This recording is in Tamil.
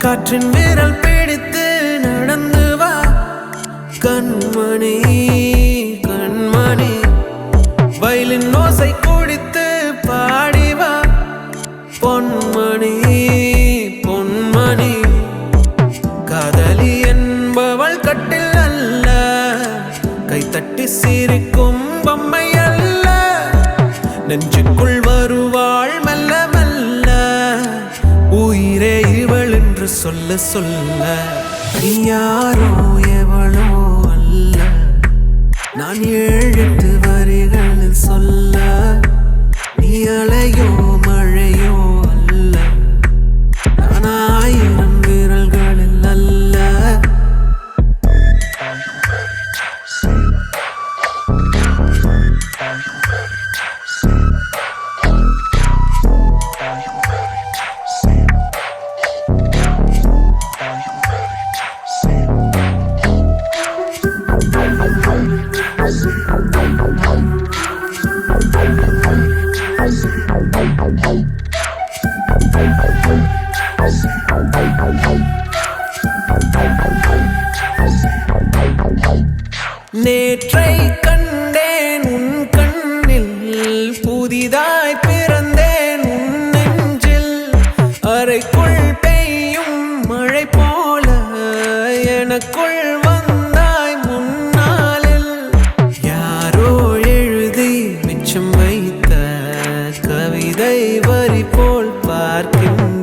காற்றின் விரல் பிடித்து நடந்து வா கண்மணி கண்மணி வயலின் ஓசை குடித்து பாடி வா பொன்மணி பொன்மணி காதலி என்பவள் கட்டில் அல்ல கைத்தட்டி சிரிக்கும் பொம்மை அல்ல நெஞ்சுக்குள் வருவாள் மெல்ல மெல்ல உயிரே இவள் என்று சொல்ல சொல்ல நீ யாரோ எவளோ அல்ல நான் 7-8 வரிகளில் சொல்ல நீ அலையோ மழையோ அல்ல நான் 1000 விரல்களில் அல்ல நேற்றை கண்டேன் உன் கண்ணில் புதிதாய் பிறந்தேன் உன் நெஞ்சில் அறைக்குள் பெய்யும் மழை போல எனக்குள் வந்தாய் முன்னாளில் யாரோ எழுதி மிச்சம் வைத்த கவிதை வரி போல் பார்க்கின்ற